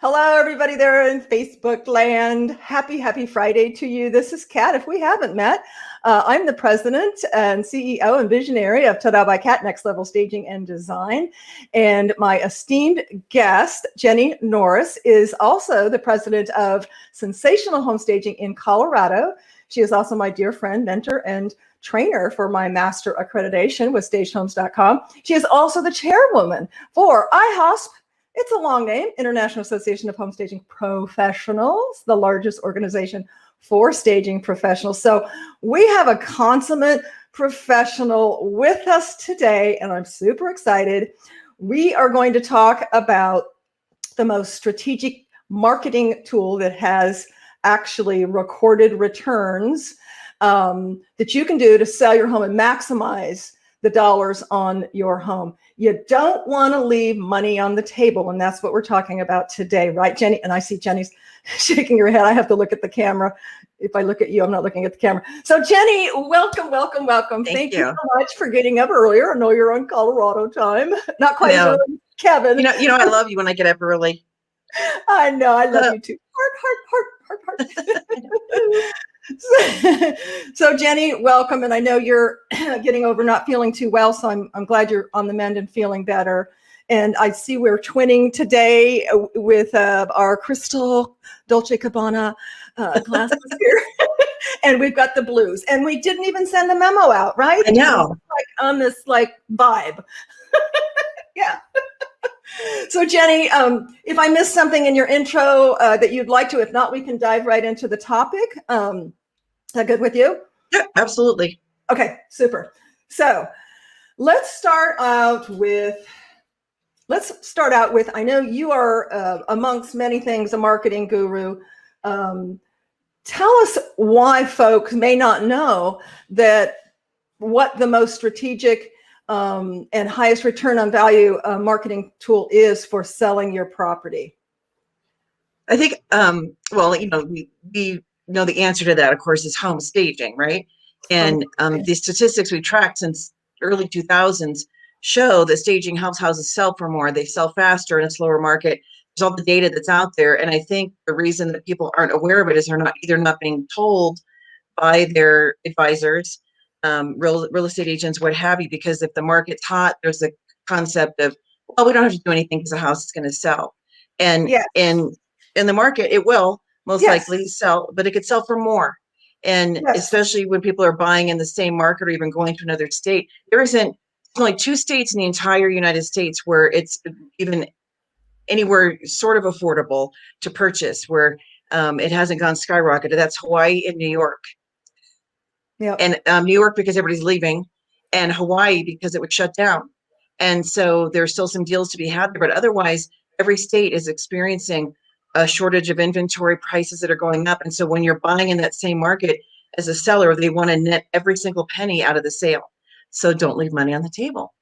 Hello, everybody there in Facebook land. Happy Friday to you. This is Kat. If we haven't met, I'm the president and CEO and visionary of Ta-Da by Kat, Next Level Staging and Design. And my esteemed guest, Jennie Norris, is also the president of Sensational Home Staging in Colorado. She is also my dear friend, mentor, and trainer for my master accreditation with stagehomes.com. She is also the chairwoman for IHOSP. It's a long name, International Association of Home Staging Professionals, the largest organization for staging professionals. So we have a consummate professional with us today, and I'm super excited. We are going to talk about the most strategic marketing tool that has actually recorded returns that you can do to sell your home and maximize the dollars on your home. You don't want to leave money on the table, and that's what we're talking about today, right, Jennie? And I see Jennie's shaking her head. I have to look at the camera. If I look at you, I'm not looking at the camera. So Jennie, welcome. Thank you so much for getting up earlier. I know you're on Colorado time. Not quite as early as Kevin. You know, I love you when I get up early. I know, I love you too. Heart. So Jennie, welcome. And I know you're getting over not feeling too well. So I'm glad you're on the mend and feeling better. And I see we're twinning today with our crystal Dolce Gabbana glasses here. And we've got the blues. And we didn't even send the memo out, right? I know. Like on this vibe. Yeah. So Jennie, if I missed something in your intro that you'd like to, if not, we can dive right into the topic. Is that good with you? Yeah, absolutely. Okay, super. So let's start out with, I know you are amongst many things, a marketing guru. Tell us why folks may not know that what the most strategic and highest return on value marketing tool is for selling your property. I think, well, you know, we know the answer to that, of course, is home staging, right? And the statistics we tracked since early 2000s show that staging helps houses sell for more. They sell faster in a slower market. There's all the data that's out there. And I think the reason that people aren't aware of it is they're not being told by their advisors, real estate agents, what have you, because if the market's hot, there's a concept of, well, we don't have to do anything because the house is going to sell. And in the market, it will most likely sell, but it could sell for more. And especially when people are buying in the same market or even going to another state, there's only 2 states in the entire United States where it's even anywhere sort of affordable to purchase, where it hasn't gone skyrocketed. That's Hawaii and New York. Yeah. And New York because everybody's leaving, and Hawaii because it would shut down. And so there's still some deals to be had there, but otherwise every state is experiencing a shortage of inventory, prices that are going up. And so when you're buying in that same market as a seller, they want to net every single penny out of the sale. So don't leave money on the table.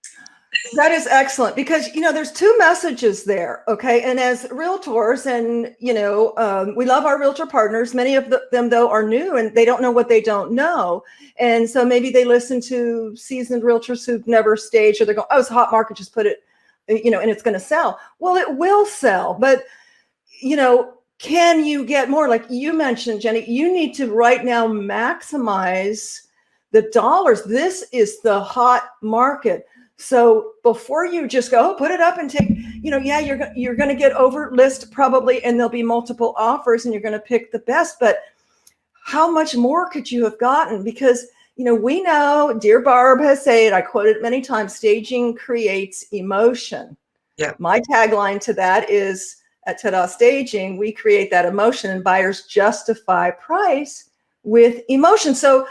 That is excellent, because, you know, there's 2 messages there. Okay. And as realtors, and, you know, we love our realtor partners. Many of them, though, are new and they don't know what they don't know. And so maybe they listen to seasoned realtors who've never staged, or they go, oh, it's a hot market, just put it, you know, and it's going to sell. Well, it will sell. But, you know, can you get more? Like you mentioned, Jennie, you need to right now maximize the dollars. This is the hot market. So before you just go, oh, put it up and take, you know, yeah, you're going to get over list probably, and there'll be multiple offers and you're going to pick the best. But how much more could you have gotten? Because, you know, we know, dear Barb has said, I quoted many times, staging creates emotion. Yeah. My tagline to that is, at Ta-Da Staging, we create that emotion, and buyers justify price with emotion. So,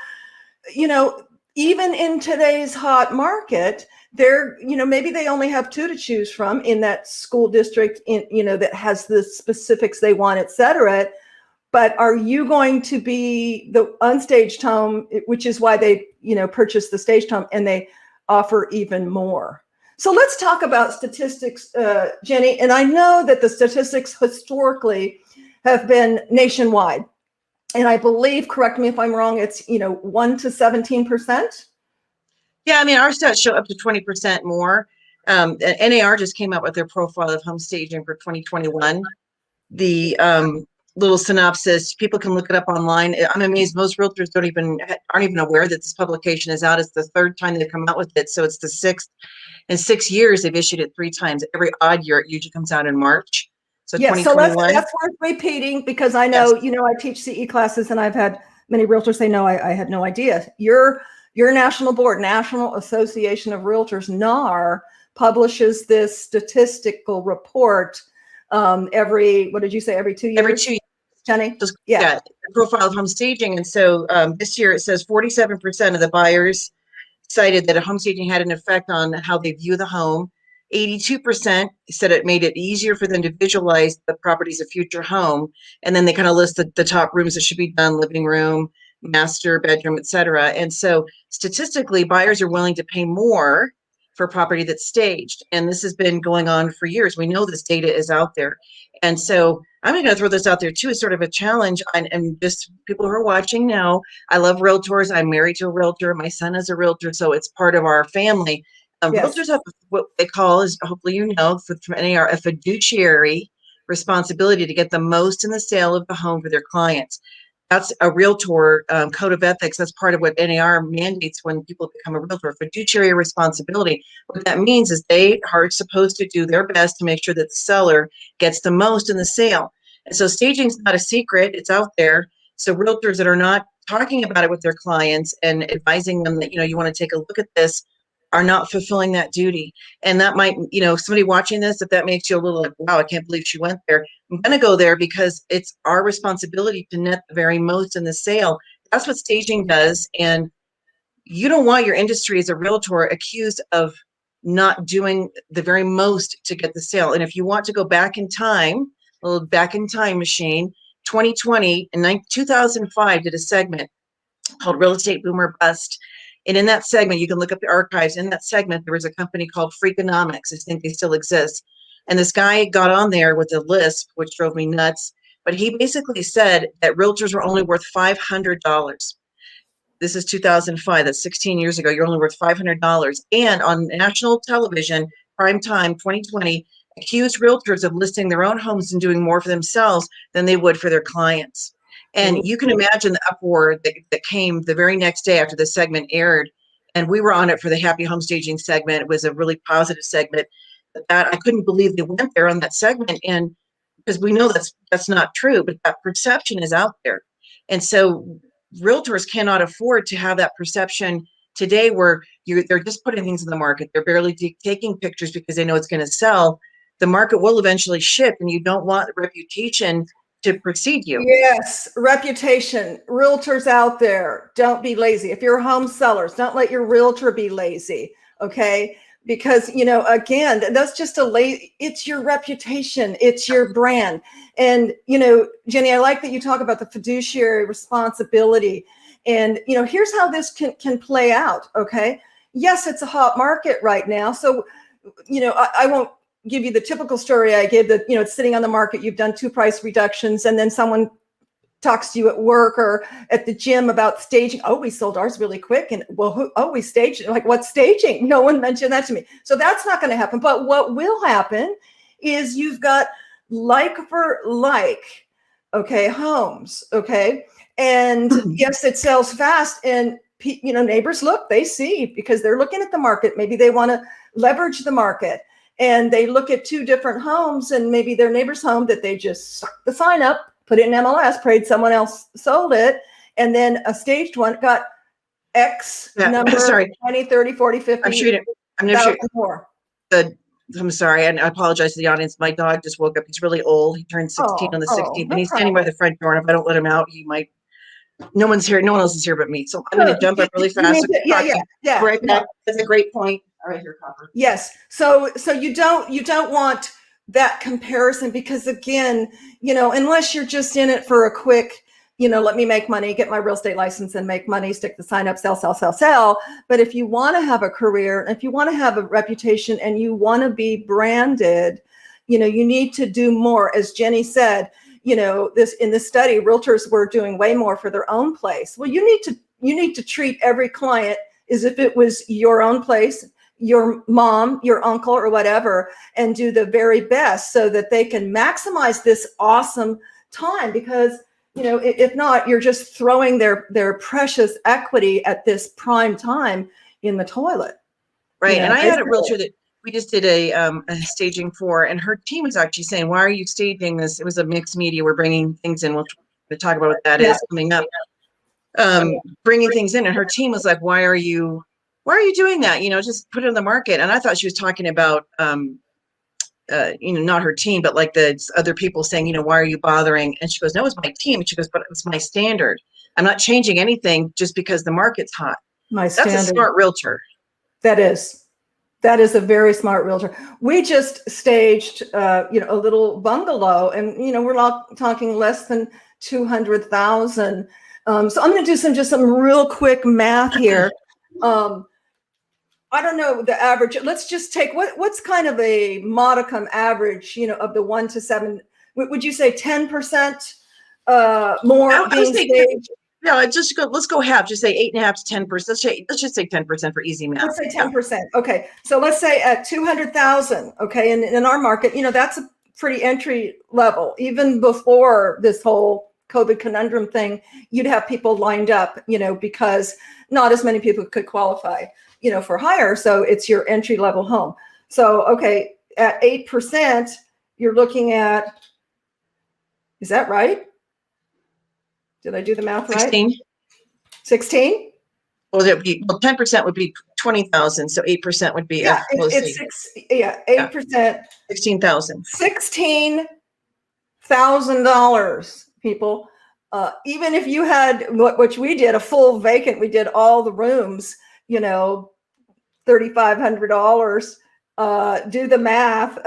you know, even in today's hot market, they're, you know, maybe they only have 2 to choose from in that school district, in, you know, that has the specifics they want, et cetera. But are you going to be the unstaged home, which is why they, you know, purchase the staged home, and they offer even more? So let's talk about statistics, Jennie. And I know that the statistics historically have been nationwide. And I believe, correct me if I'm wrong, it's, you know, 1 to 17%. Yeah, I mean, our stats show up to 20% more. NAR just came out with their profile of home staging for 2021. the little synopsis. People can look it up online. I'm amazed most realtors aren't even aware that this publication is out. It's the third time they've come out with it, so it's the sixth. In 6 years, they've issued it 3 times. Every odd year, it usually comes out in March. So Yes, so 2021. that's worth repeating, because I know, Yes. I teach CE classes, and I've had many realtors say, no, I had no idea. Your national board, National Association of Realtors, NAR, publishes this statistical report every, what did you say, every 2 years? Every 2 years. Jenny? Yeah, profile of home staging. And so this year it says 47% of the buyers cited that a home staging had an effect on how they view the home. 82% said it made it easier for them to visualize the property as a future home. And then they kind of listed the top rooms that should be done: living room, master bedroom, etc. And so statistically, buyers are willing to pay more for property that's staged. And this has been going on for years. We know this data is out there. And so I'm going to throw this out there too as sort of a challenge. And just people who are watching know, I love realtors. I'm married to a realtor. My son is a realtor, so it's part of our family. Yes. Realtors have what they call, is hopefully from NAR, a fiduciary responsibility to get the most in the sale of the home for their clients. That's a realtor code of ethics. That's part of what NAR mandates when people become a realtor, fiduciary responsibility. What that means is they are supposed to do their best to make sure that the seller gets the most in the sale. And so staging is not a secret. It's out there. So realtors that are not talking about it with their clients and advising them that, you want to take a look at this, are not fulfilling that duty. And that might, somebody watching this, if that makes you a little like, wow, I can't believe she went there. I'm going to go there because it's our responsibility to net the very most in the sale. That's what staging does. And you don't want your industry as a realtor accused of not doing the very most to get the sale. And if you want to go back in time, a little back in time machine, 2020 and 2005 did a segment called Real Estate Boomer Bust. And in that segment, you can look up the archives. In that segment, there was a company called Freakonomics. I think they still exist. And this guy got on there with a lisp, which drove me nuts. But he basically said that realtors were only worth $500. This is 2005. That's 16 years ago. You're only worth $500. And on national television, prime time, 2020, accused realtors of listing their own homes and doing more for themselves than they would for their clients. And you can imagine the uproar that came the very next day after the segment aired. And we were on it for the Happy Home Staging segment. It was a really positive segment. I couldn't believe they went there on that segment. And because we know that's not true, but that perception is out there. And so realtors cannot afford to have that perception today where they're just putting things in the market. They're barely taking pictures because they know it's going to sell. The market will eventually shift, and you don't want reputation to precede you. Yes, reputation. Realtors out there, don't be lazy. If you're home sellers, don't let your realtor be lazy, okay? Because, again, that's just it's your reputation, it's your brand. And, Jenny, I like that you talk about the fiduciary responsibility. And, here's how this can play out, okay? Yes, it's a hot market right now. So, I won't give you the typical story I gave that, it's sitting on the market, you've done 2 price reductions, and then someone talks to you at work or at the gym about staging. Oh, we sold ours really quick. And we staged it. Like, what staging? No one mentioned that to me. So that's not going to happen. But what will happen is you've got like for like, okay, homes, okay? And yes, it sells fast. And, neighbors look, they see, because they're looking at the market. Maybe they want to leverage the market. And they look at 2 different homes, and maybe their neighbor's home that they just sucked the sign up, put it in MLS, prayed someone else sold it, and then a staged one got X number, 20, 30, 40, 50, I'm sure more. I'm sorry, and I apologize to the audience. My dog just woke up. He's really old. He turned 16 on the 16th, and he's standing by the front door, and if I don't let him out, he might. No one's here. No one else is here but me. So I'm going to jump up really fast. Yeah. Right back. That's a great point. All right, here, Copper. Yes. So you don't want that comparison, because again, unless you're just in it for a quick, let me make money, get my real estate license and make money, stick the sign up, sell. But if you want to have a career, if you want to have a reputation, and you want to be branded, you need to do more. As Jenny said, in this study, realtors were doing way more for their own place. Well, you need to treat every client as if it was your own place. your mom, your uncle, or whatever, and do the very best so that they can maximize this awesome time. Because, you know, if not, you're just throwing their precious equity at this prime time in the toilet. Right. You know, And I had a realtor that we just did a staging for, and her team was actually saying, why are you staging this? It was a mixed media. We're bringing things in. We'll talk about what that is coming up. Bringing things in, and her team was like, why are you doing that? You know, just put it on the market. And I thought she was talking about, you know, not her team, but like the other people saying, you know, why are you bothering? And she goes, no, it's my team. She goes, but it's my standard. I'm not changing anything just because the market's hot. My standard. That's a smart realtor. That is a very smart realtor. We just staged, you know, a little bungalow, and, you know, we're not talking less than 200,000. So I'm going to do just some real quick math here. I don't know the average. Let's just take what's kind of a modicum average, you know, of the 1 to 7. Would you say 10% more being staged? No, let's go half. Just say 8.5 to 10%. Let's just say 10% for easy math. Let's say 10%. Okay. So let's say at 200,000. Okay. And in our market, you know, that's a pretty entry level. Even before this whole COVID conundrum thing, you'd have people lined up, you know, because not as many people could qualify, you know, for hire. So it's your entry level home. So, okay. At 8%, you're looking at, is that right? Did I do the math 16. right? 16? Well, 10% would be 20,000. So 8% would be it's 8%. 16,000. $16,000, people. Even if you had which we did, a full vacant, we did all the rooms, you know, $3,500. Do the math.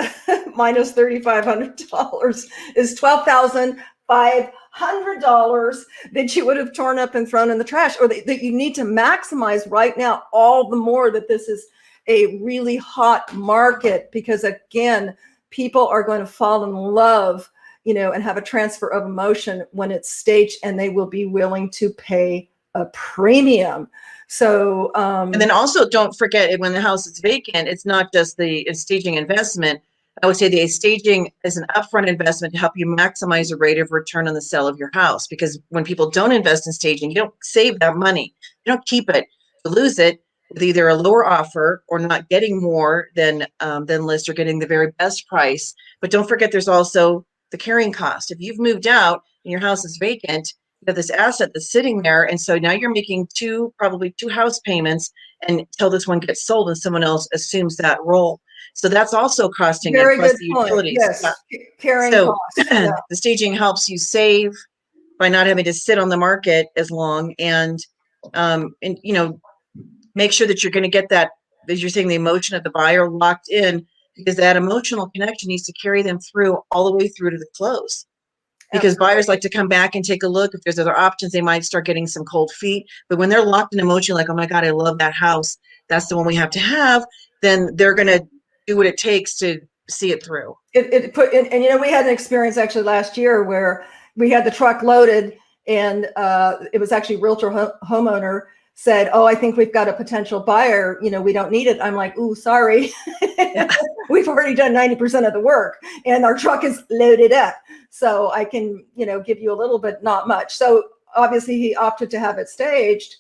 Minus $3,500 is $12,500 that you would have torn up and thrown in the trash, or that you need to maximize right now, all the more that this is a really hot market, because again, people are going to fall in love, you know, and have a transfer of emotion when it's staged, and they will be willing to pay a premium. So, and then also don't forget, when the house is vacant, it's not just the staging investment. I would say the staging is an upfront investment to help you maximize the rate of return on the sale of your house. Because when people don't invest in staging, you don't save that money. You don't keep it. You lose it with either a lower offer or not getting more than list, or getting the very best price. But don't forget, there's also the carrying cost. If you've moved out and your house is vacant, you have this asset that's sitting there, and so now you're making probably two house payments until this one gets sold and someone else assumes that role. So that's also costing very it, plus good the point. utilities. Yes, carrying costs. The staging helps you save by not having to sit on the market as long, and you know, make sure that you're going to get that, as you're saying, the emotion of the buyer locked in, because that emotional connection needs to carry them through all the way through to the close. Because Absolutely. buyers like to come back and take a look. If there's other options, they might start getting some cold feet. But when they're locked in emotion, like, oh my God, I love that house, that's the one we have to have, then they're going to do what it takes to see it through. And you know, we had an experience actually last year where we had the truck loaded, and it was actually realtor homeowner said, oh, I think we've got a potential buyer, you know, we don't need it. I'm like, ooh, sorry. Yeah. We've already done 90% of the work, and our truck is loaded up. So I can, you know, give you a little bit, not much. So obviously he opted to have it staged.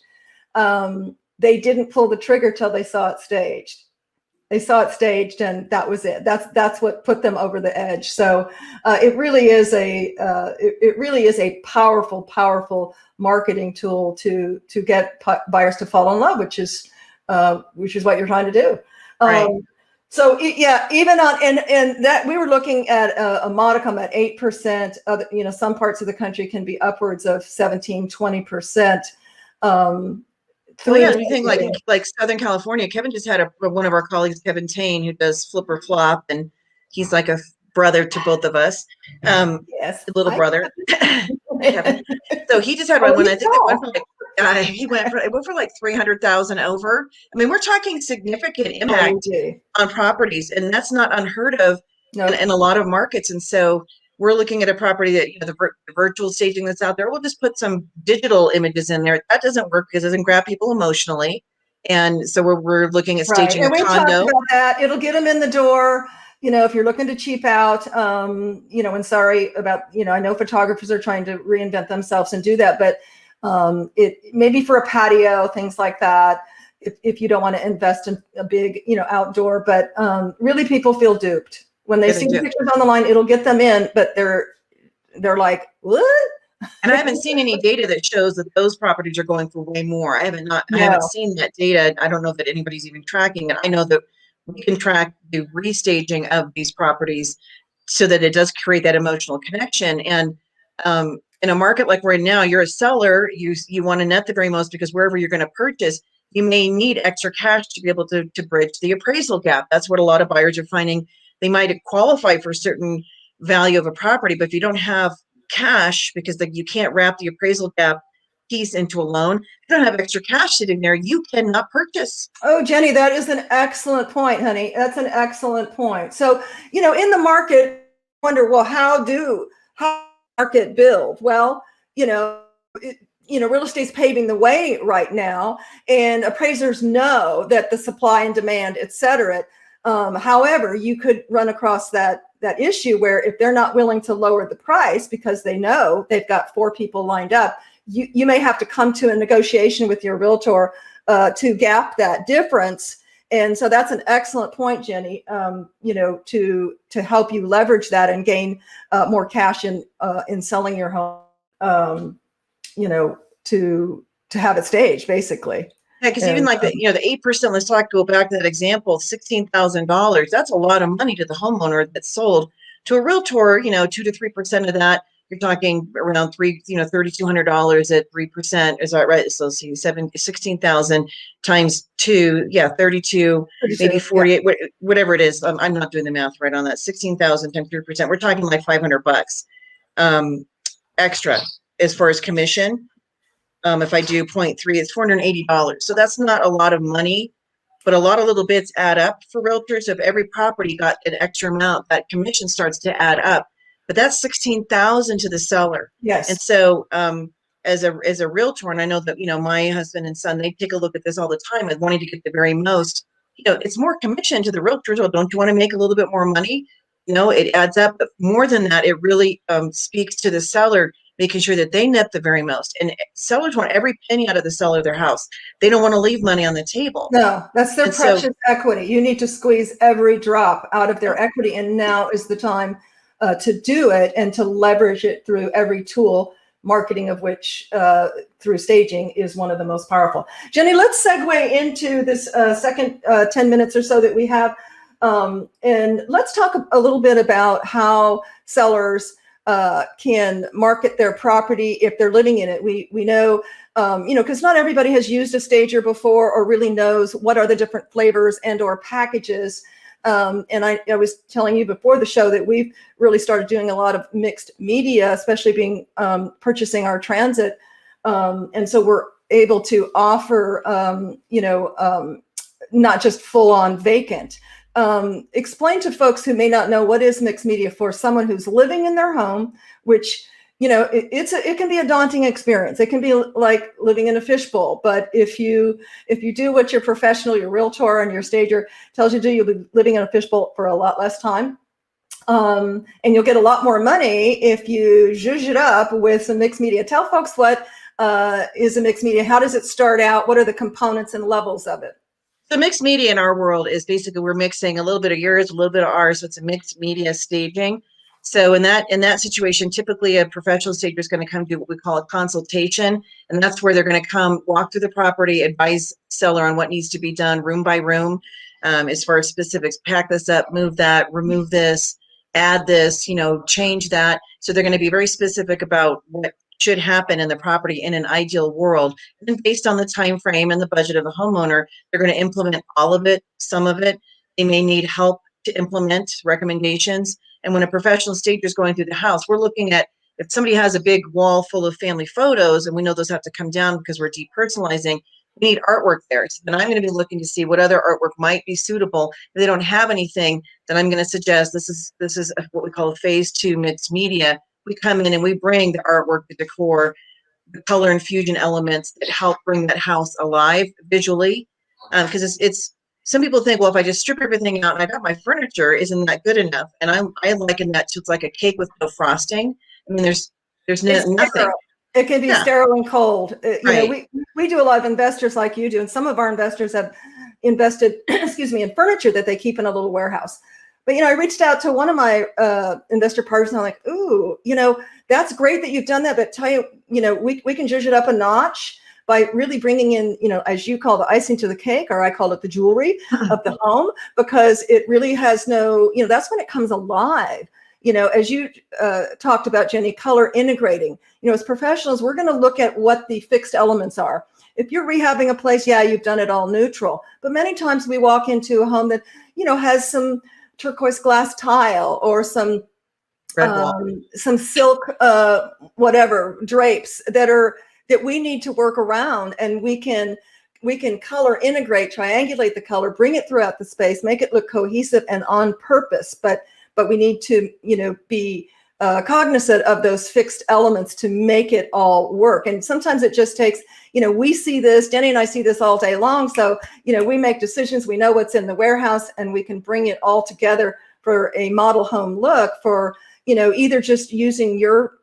They didn't pull the trigger till they saw it staged. They saw it staged, and that was it. That's what put them over the edge. So it really is a powerful marketing tool to get buyers to fall in love, which is what you're trying to do. Right. So yeah, even on and that we were looking at a modicum at 8%. You know, some parts of the country can be upwards of 17-20%. Well, yeah, you think like Southern California. Kevin just had one of our colleagues, Kevin Tain, who does Flip or Flop, and he's like a brother to both of us. Yes, a little brother. Kevin. So he just had one. I think it went for like 300,000 over. I mean, we're talking significant impact on properties, and that's not unheard of in a lot of markets. And so we're looking at a property that, you know, the virtual staging that's out there. We'll just put some digital images in there. That doesn't work because it doesn't grab people emotionally. And so we're looking at Right. staging And a we've talked condo. about that. It'll get them in the door. If you're looking to cheap out, and sorry about, I know photographers are trying to reinvent themselves and do that, but it maybe for a patio, things like that, if you don't want to invest in a big, outdoor, but really people feel duped when they Yeah, they see the do. pictures on the line. It'll get them in, but they're like, what? And I haven't seen any data that shows that those properties are going for way more. I haven't No. seen that data. I don't know that anybody's even tracking it. I know that we can track the restaging of these properties so that it does create that emotional connection. And in a market like we're in now, you're a seller, you want to net the very most, because wherever you're going to purchase, you may need extra cash to be able to bridge the appraisal gap. That's what a lot of buyers are finding. They might qualify for a certain value of a property, but if you don't have cash, because you can't wrap the appraisal gap piece into a loan, you don't have extra cash sitting there, you cannot purchase. Oh, Jenny, that is an excellent point, honey. That's an excellent point. So, in the market, wonder, well, how market build? Well, real estate's paving the way right now, and appraisers know that the supply and demand, et cetera. However, you could run across that issue where if they're not willing to lower the price because they know they've got 4 people lined up, you may have to come to a negotiation with your realtor to gap that difference. And so that's an excellent point, Jenny, to help you leverage that and gain more cash in selling your home, to have it staged, basically. Yeah, because even like the 8%, let's go back to that example, $16,000. That's a lot of money to the homeowner that's sold. To a realtor, 2 to 3% of that, you're talking around $3,200 at 3%. Is that right? So see, 16,000 times 2, 32, maybe 48, whatever it is. I'm not doing the math right on that. 16,000 times 3%. We're talking like $500 extra as far as commission. If I do 0.3, it's $480. So that's not a lot of money, but a lot of little bits add up for realtors. If every property got an extra amount, that commission starts to add up. But that's 16,000 to the seller. Yes. And so as a realtor, and I know that, my husband and son, they take a look at this all the time and wanting to get the very most, it's more commission to the realtors. Well, don't you want to make a little bit more money? It adds up. But more than that, it really speaks to the seller, making sure that they net the very most. And sellers want every penny out of the seller of their house. They don't want to leave money on the table. No, that's their precious equity. You need to squeeze every drop out of their equity. And now is the time to do it and to leverage it through every tool, marketing of which through staging is one of the most powerful. Jenny, let's segue into this second 10 minutes or so that we have. And let's talk a little bit about how sellers can market their property if they're living in it. We know, because not everybody has used a stager before or really knows what are the different flavors and or packages. And I was telling you before the show that we've really started doing a lot of mixed media, especially purchasing our transit. And so we're able to offer, not just full on vacant. Explain to folks who may not know what is mixed media for someone who's living in their home, which, it can be a daunting experience. It can be like living in a fishbowl. But if you do what your professional, your realtor and your stager tells you to do, you'll be living in a fishbowl for a lot less time. And you'll get a lot more money if you zhuzh it up with some mixed media. Tell folks what is a mixed media. How does it start out? What are the components and levels of it? So mixed media in our world is basically we're mixing a little bit of yours, a little bit of ours. So it's a mixed media staging. So in that situation, typically a professional stager is going to come do what we call a consultation. And that's where they're going to come walk through the property, advise seller on what needs to be done room by room, as far as specifics, pack this up, move that, remove this, add this, change that. So they're going to be very specific about what should happen in the property in an ideal world. And based on the time frame and the budget of the homeowner, they're going to implement all of it, some of it. They may need help to implement recommendations. And when a professional stager is going through the house, we're looking at if somebody has a big wall full of family photos, and we know those have to come down because we're depersonalizing, we need artwork there. So then I'm going to be looking to see what other artwork might be suitable. If they don't have anything, then I'm going to suggest this is what we call a phase 2 mixed media. We come in and we bring the artwork, the decor, the color infusion elements that help bring that house alive visually. Because it's some people think, well, if I just strip everything out and I got my furniture, isn't that good enough? And I liken that to, it's like a cake with no frosting. I mean, there's It's nothing. sterile. It can be Yeah, sterile and cold. right. We do a lot of investors like you do, and some of our investors have invested, excuse me, in furniture that they keep in a little warehouse. But I reached out to one of my investor partners, and I'm like, ooh, that's great that you've done that, but tell you, we can zhuzh it up a notch by really bringing in, as you call the icing to the cake, or I call it the jewelry of the home, because it really has no, that's when it comes alive. As you talked about, Jenny, color integrating. As professionals, we're going to look at what the fixed elements are. If you're rehabbing a place, yeah, you've done it all neutral. But many times we walk into a home that, has some turquoise glass tile or some silk, whatever drapes that we need to work around, and we can color integrate, triangulate the color, bring it throughout the space, make it look cohesive and on purpose. But we need to, be cognizant of those fixed elements to make it all work. And sometimes it just takes, we see this, Jenny and I see this all day long. So, we make decisions, we know what's in the warehouse, and we can bring it all together for a model home look for, either just using your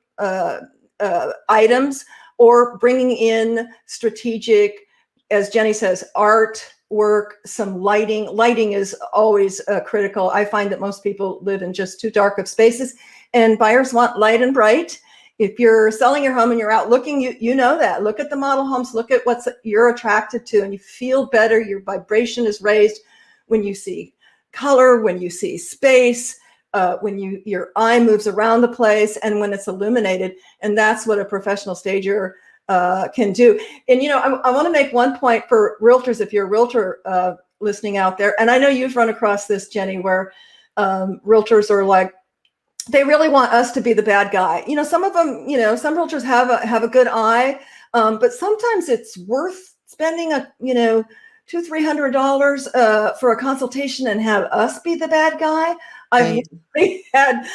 items or bringing in strategic, as Jenny says, art, work, some lighting. Lighting is always critical. I find that most people live in just too dark of spaces, and buyers want light and bright. If you're selling your home and you're out looking, you know that. Look at the model homes, look at what you're attracted to, and you feel better. Your vibration is raised when you see color, when you see space, when your eye moves around the place, and when it's illuminated. And that's what a professional stager can do. And, I want to make one point for realtors, if you're a realtor listening out there, and I know you've run across this, Jenny, where realtors are like, they really want us to be the bad guy. Some of them, some realtors have a good eye, but sometimes it's worth spending $200-300 for a consultation and have us be the bad guy. I've had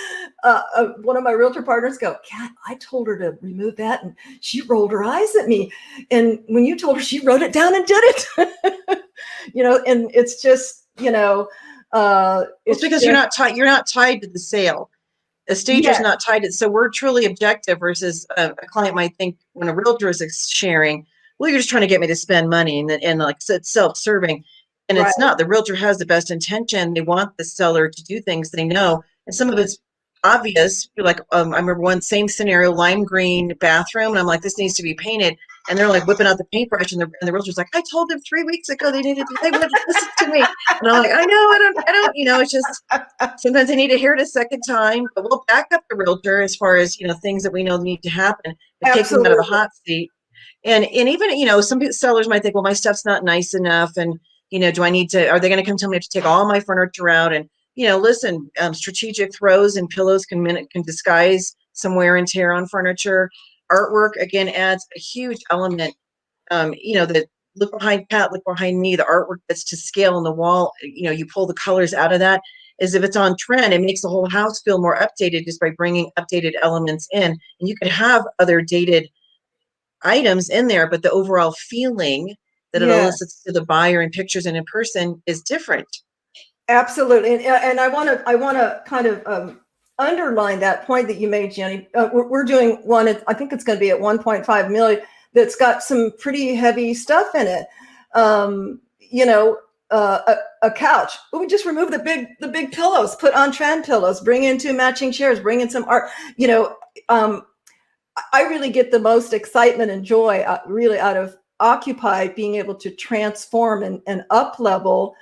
one of my realtor partners go, Kat, I told her to remove that, and she rolled her eyes at me. And when you told her, she wrote it down and did it. And it's just, It's because you're not tied. You're not tied to the sale. A stager's not tied to it. So we're truly objective versus a client might think when a realtor is sharing, well, you're just trying to get me to spend money, and like it's self-serving. And it's not. The realtor has the best intention. They want the seller to do things they know. And some of it's obvious. You're like, I remember one same scenario, lime green bathroom. And I'm like, this needs to be painted. And they're like whipping out the paintbrush. And the realtor's like, I told them 3 weeks ago they wouldn't listen to me. And I'm like, I know, I don't, it's just, sometimes they need to hear it a second time. But we'll back up the realtor as far as, things that we know need to happen. But take them out of the hot seat. And even, some sellers might think, well, my stuff's not nice enough. And, do I need to, are they going to come tell me to take all my furniture out? And, listen, strategic throws and pillows can disguise some wear and tear on furniture. Artwork, again, adds a huge element. The look behind Pat, look behind me, the artwork that's to scale on the wall, you pull the colors out of that. As if it's on trend, it makes the whole house feel more updated just by bringing updated elements in. And you could have other dated items in there, but the overall feeling that it elicits to the buyer in pictures and in person is different. Absolutely. And I want to kind of underline that point that you made, Jenny. We're doing one, I think it's going to be at 1.5 million, that's got some pretty heavy stuff in it. A couch. We just remove the big pillows, put on trend pillows, bring in 2 matching chairs, bring in some art. I really get the most excitement and joy really out of Occupy being able to transform and up level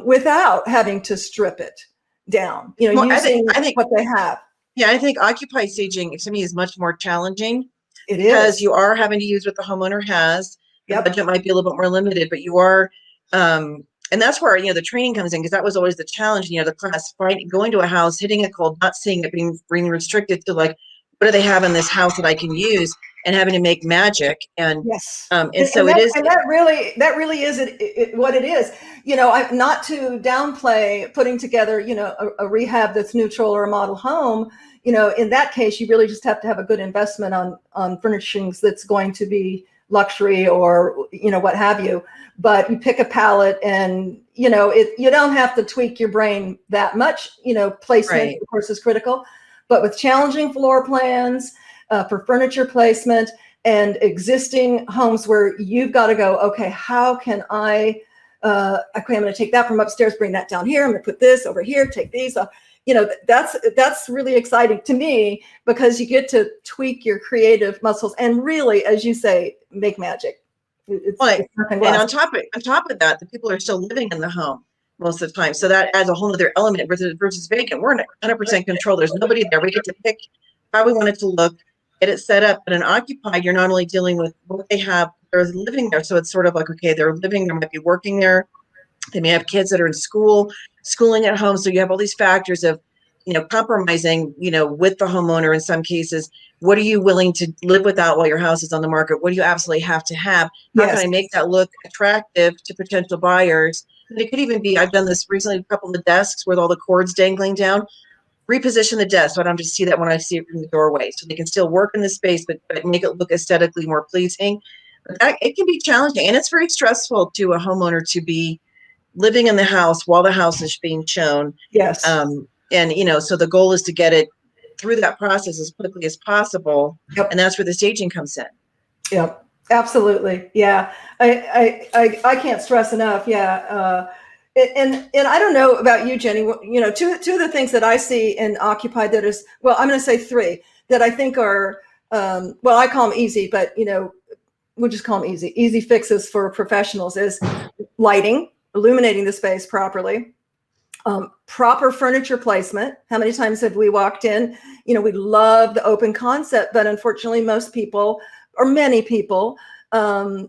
without having to strip it down, using I think what they have. Yeah, I think Occupy staging to me is much more challenging. It because is. you are having to use what the homeowner has. The budget might be a little bit more limited, but you are, and that's where, the training comes in, because that was always the challenge, the class, going to a house, hitting a cold, not seeing it, being restricted to like, what do they have in this house that I can use, and having to make magic. And that really is what it is. Not to downplay putting together, a rehab that's neutral or a model home. In that case, you really just have to have a good investment on furnishings that's going to be luxury or, what have you, but you pick a palette and, you don't have to tweak your brain that much, placement, Right. of course, is critical, but with challenging floor plans for furniture placement and existing homes where you've got to go, okay, how can okay, I'm going to take that from upstairs, bring that down here. I'm going to put this over here, take these off. That's really exciting to me because you get to tweak your creative muscles and really, as you say, make magic. It's nothing And less. on top of that, the people are still living in the home most of the time. So that adds a whole other element versus vacant. We're in 100% control. There's nobody there. We get to pick how we want it to look, get it set up. But an occupied, you're not only dealing with what they have, they're living there. So it's sort of like, okay, they're living there, might be working there. They may have kids that are in schooling at home. So you have all these factors of, compromising, with the homeowner in some cases. What are you willing to live without while your house is on the market? What do you absolutely have to have? How can I make that look attractive to potential buyers? And it could even be, I've done this recently, a couple of the desks with all the cords dangling down. Reposition the desk so I don't just see that when I see it from the doorway. So they can still work in the space, but make it look aesthetically more pleasing. But it can be challenging. And it's very stressful to a homeowner to be living in the house while the house is being shown. Yes. So the goal is to get it through that process as quickly as possible. Yep. And that's where the staging comes in. Yep. Absolutely. Yeah. I can't stress enough. Yeah. And I don't know about you, Jenny, two of the things that I see in Occupied that is, well, I'm going to say three that I think are, I call them easy, but, we'll just call them easy fixes for professionals is lighting, illuminating the space properly, proper furniture placement. How many times have we walked in? We love the open concept, but unfortunately, most people or many people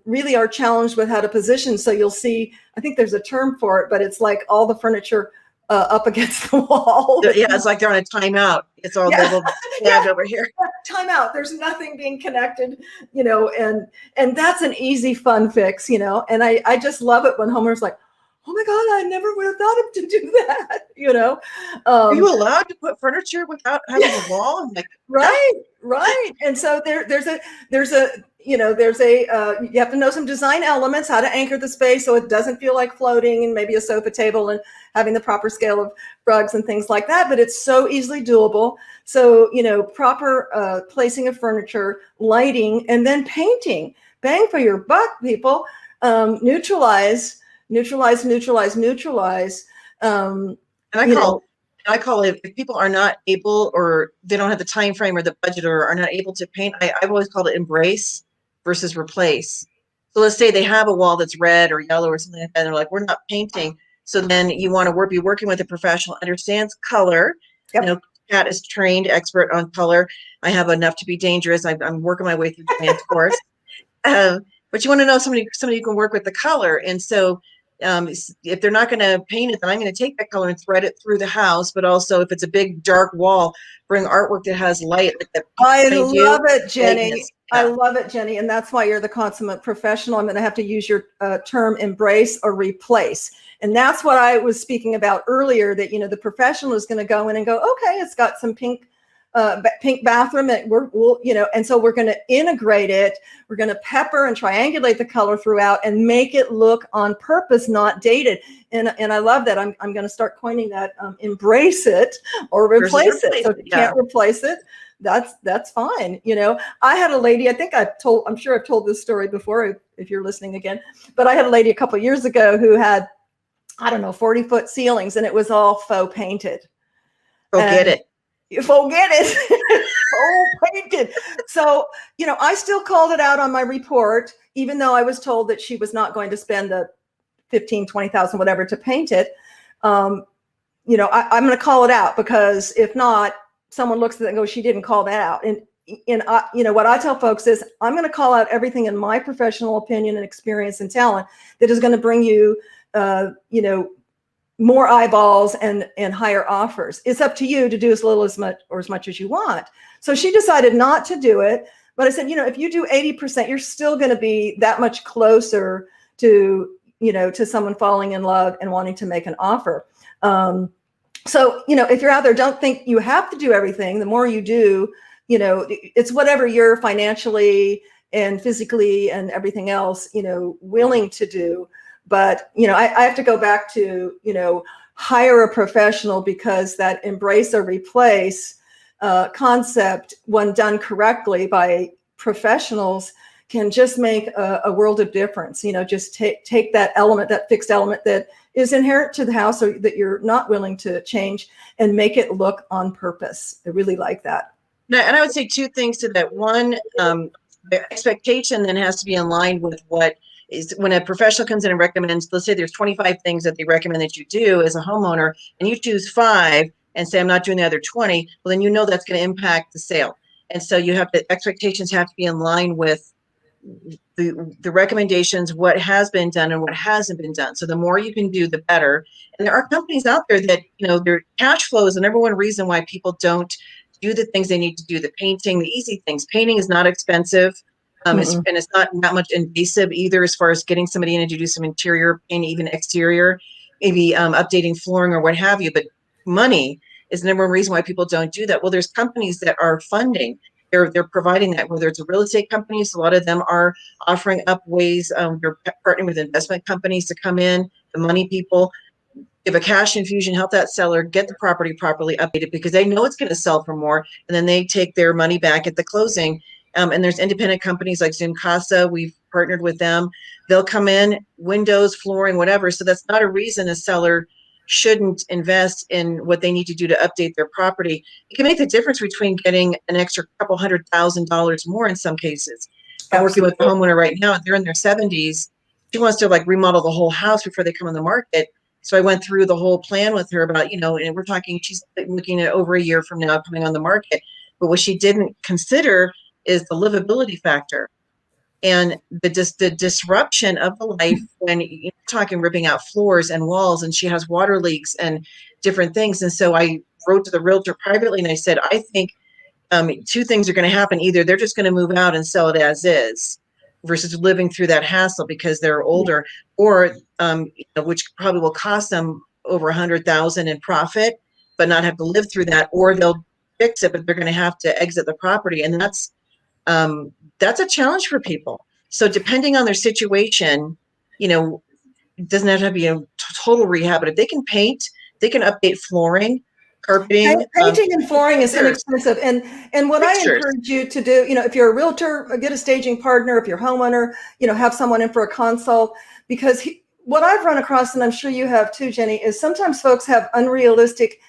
really are challenged with how to position. So you'll see, I think there's a term for it, but it's like all the furniture up against the wall. Yeah, it's like they're on a timeout. It's all labeled over here. Timeout. There's nothing being connected, and that's an easy, fun fix, and I just love it when homeowners like, oh my God, I never would have thought of to do that, Are you allowed to put furniture without having a wall? I'm like, right. And so there's a you have to know some design elements, how to anchor the space so it doesn't feel like floating, and maybe a sofa table and having the proper scale of rugs and things like that. But it's so easily doable. So, proper placing of furniture, lighting, and then painting. Bang for your buck, people. Neutralize. And I call it, if people are not able, or they don't have the time frame or the budget, or are not able to paint, I've always called it embrace versus replace. So let's say they have a wall that's red or yellow or something like that, and they're like, we're not painting. So then you want to be working with a professional, understands color. Yep. Kat is trained expert on color. I have enough to be dangerous. I'm working my way through the advanced course. But you want to know somebody who can work with the color. And so if they're not going to paint it, then I'm going to take that color and thread it through the house. But also, if it's a big dark wall, bring artwork that has light. I love it, Jenny. Yeah. I love it, Jenny. And that's why you're the consummate professional. I'm going to have to use your term embrace or replace. And that's what I was speaking about earlier, that, the professional is going to go in and go, okay, it's got some pink bathroom, and and so we're going to integrate it. We're going to pepper and triangulate the color throughout and make it look on purpose, not dated. And I love that. I'm going to start coining that. Embrace it or replace it. So if you can't replace it, that's fine. I had a lady, I'm sure I've told this story before if you're listening again, but I had a lady a couple of years ago who had, 40-foot ceilings, and it was all faux painted. Forget it. Oh, painted. So, I still called it out on my report, even though I was told that she was not going to spend the 15, 20,000, whatever, to paint it. I'm going to call it out, because if not, someone looks at it and goes, she didn't call that out. And what I tell folks is, I'm going to call out everything in my professional opinion and experience and talent that is going to bring you, more eyeballs and higher offers. It's up to you to do as little as much as you want. So she decided not to do it. But I said, if you do 80%, you're still going to be that much closer to, to someone falling in love and wanting to make an offer. So, if you're out there, don't think you have to do everything. The more you do, it's whatever you're financially and physically and everything else, willing to do. But, I have to go back to, hire a professional, because that embrace or replace concept, when done correctly by professionals, can just make a world of difference. Just take that element, that fixed element that is inherent to the house, or that you're not willing to change, and make it look on purpose. I really like that. And I would say two things to that. One, the expectation then has to be in line with what is, when a professional comes in and recommends, let's say there's 25 things that they recommend that you do as a homeowner, and you choose 5 and say, I'm not doing the other 20, well, then that's going to impact the sale. And so the expectations have to be in line with the recommendations, what has been done and what hasn't been done. So the more you can do, the better. And there are companies out there that, their cash flow is the number one reason why people don't do the things they need to do. The painting, the easy things. Painting is not expensive. And it's not that much invasive either, as far as getting somebody in to do some interior paint, even exterior, maybe updating flooring or what have you. But money is the number one reason why people don't do that. Well, there's companies that are funding. They're providing that, whether it's a real estate companies, a lot of them are offering up ways. They're partnering with investment companies to come in, the money people, give a cash infusion, help that seller get the property properly updated, because they know it's going to sell for more, and then they take their money back at the closing. And there's independent companies like Zoom Casa. We've partnered with them. They'll come in, windows, flooring, whatever. So that's not a reason a seller shouldn't invest in what they need to do to update their property. It can make the difference between getting an extra couple $100,000 more in some cases. I'm working with a homeowner right now. They're in their 70s. She wants to remodel the whole house before they come on the market. So I went through the whole plan with her about, and we're talking, she's looking at over a year from now coming on the market. But what she didn't consider is the livability factor and the disruption of the life when you're talking ripping out floors and walls, and she has water leaks and different things. And so I wrote to the realtor privately and I said, I think 2 things are going to happen. Either they're just going to move out and sell it as is versus living through that hassle because they're older, or which probably will cost them over $100,000 in profit, but not have to live through that, or they'll fix it, but they're going to have to exit the property. And that's a challenge for people. So depending on their situation, it doesn't have to be a total rehab, but if they can paint, they can update flooring, carpeting. Painting and flooring is inexpensive. And what I encourage you to do, if you're a realtor, get a staging partner. If you're a homeowner, have someone in for a consult, because what I've run across, and I'm sure you have too, Jenny, is sometimes folks have unrealistic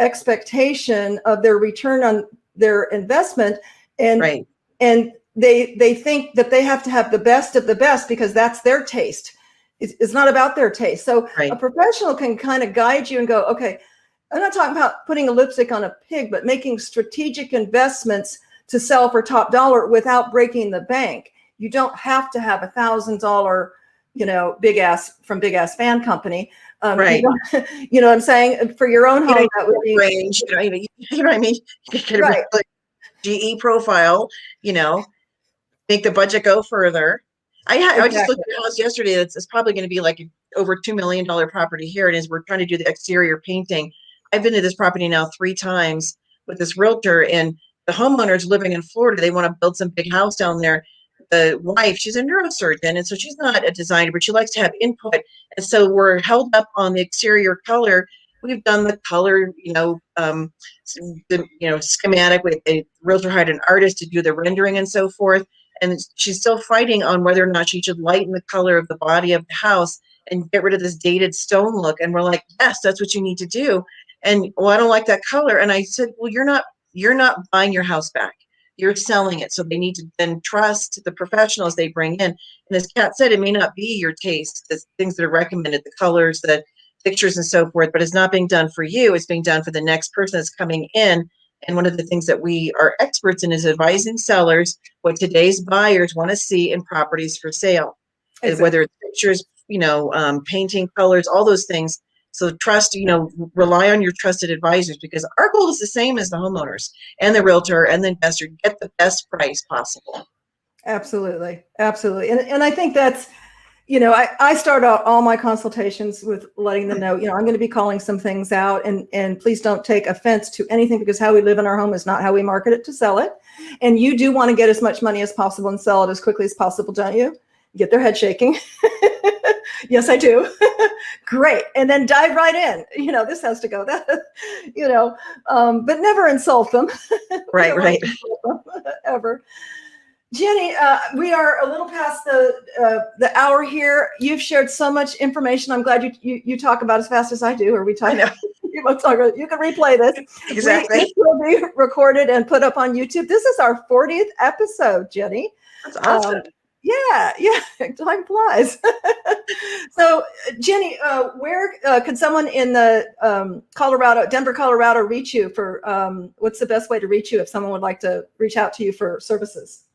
expectation of their return on their investment. And And they think that they have to have the best of the best because that's their taste. It's not about their taste. So a professional can kind of guide you and go, okay, I'm not talking about putting a lipstick on a pig, but making strategic investments to sell for top dollar without breaking the bank. You don't have to have $1,000, big ass fan company. You know what I'm saying? For your own home, that would be range. You know what I mean? You get a GE profile, make the budget go further. I just looked at a house yesterday that's probably going to be like over $2 million property here. It is. We're trying to do the exterior painting. I've been to this property now 3 times with this realtor, and the homeowner's living in Florida. They want to build some big house down there. The wife, she's a neurosurgeon, and so she's not a designer, but she likes to have input. And so we're held up on the exterior color. We've done the color, schematic. The realtor hired an artist to do the rendering and so forth. And she's still fighting on whether or not she should lighten the color of the body of the house and get rid of this dated stone look. And we're like, yes, that's what you need to do. And I don't like that color. And I said, well, you're not buying your house back. You're selling it. So they need to then trust the professionals they bring in. And as Kat said, it may not be your taste, the things that are recommended, the colors, the pictures and so forth, but it's not being done for you. It's being done for the next person that's coming in. And one of the things that we are experts in is advising sellers what today's buyers want to see in properties for sale, whether it's pictures, painting, colors, all those things. So trust, rely on your trusted advisors, because our goal is the same as the homeowners and the realtor and the investor, get the best price possible. Absolutely. Absolutely. And I think that's, I start out all my consultations with letting them know, I'm going to be calling some things out, and please don't take offense to anything, because how we live in our home is not how we market it to sell it. And you do want to get as much money as possible and sell it as quickly as possible, don't you? Get their head shaking. Yes, I do. Great. And then dive right in. This has to go. That, but never insult them. Right, right. Ever. Jennie, we are a little past the hour here. You've shared so much information. I'm glad you talk about as fast as I do, or we talk. I know. You can replay this. Exactly. This will be recorded and put up on YouTube. This is our 40th episode, Jennie. That's awesome. Yeah, time flies. So, Jennie, where could someone in the Denver, Colorado reach you for, what's the best way to reach you if someone would like to reach out to you for services?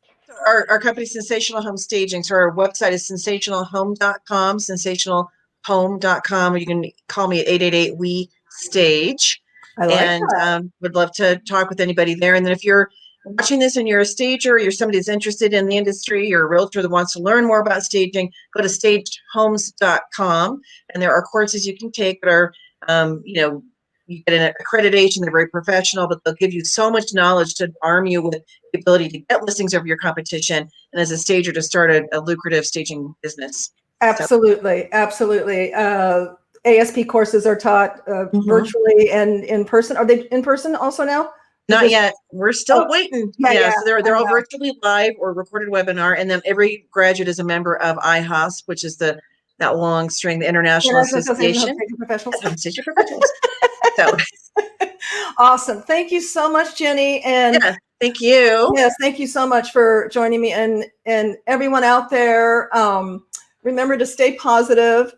Our company, Sensational Home Staging. So our website is sensationalhome.com, sensationalhome.com. Or you can call me at 888-WE-STAGE. I like that. Would love to talk with anybody there. And then if you're watching this and you're a stager, or you're somebody that's interested in the industry, or a realtor that wants to learn more about staging, go to stagedhomes.com. And there are courses you can take that are, you get an accreditation. They're very professional, but they'll give you so much knowledge to arm you with the ability to get listings over your competition, and as a stager to start a lucrative staging business. Absolutely. Absolutely. ASP courses are taught virtually and in person. Are they in person also now? Not yet. We're still waiting. Yeah. So they're all virtually live or recorded webinar, and then every graduate is a member of IHOS, which is that long string, the International Association of Staging Professionals. So awesome. Thank you so much, Jennie. And thank you. Yes, thank you so much for joining me, and everyone out there. Remember to stay positive.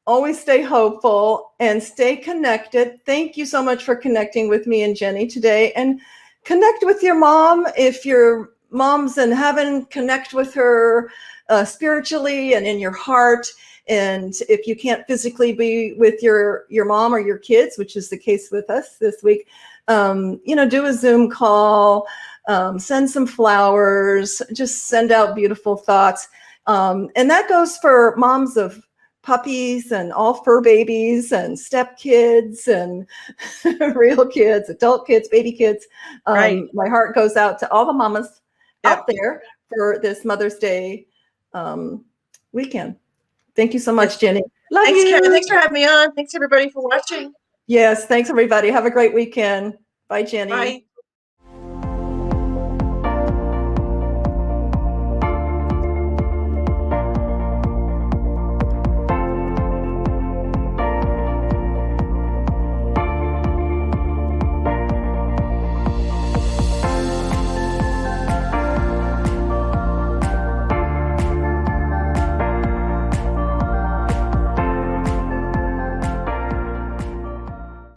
Always stay hopeful and stay connected. Thank you so much for connecting with me and Jennie today. And connect with your mom. If your mom's in heaven, connect with her spiritually and in your heart. And if you can't physically be with your mom or your kids, which is the case with us this week, do a Zoom call, send some flowers, just send out beautiful thoughts. And that goes for moms of puppies and all fur babies and step kids and real kids, adult kids, baby kids. Right. My heart goes out to all the mamas out there for this Mother's Day weekend. Thank you so much, Jennie. Love you. Karen. Thanks for having me on. Thanks everybody for watching. Yes, thanks everybody. Have a great weekend. Bye, Jennie. Bye.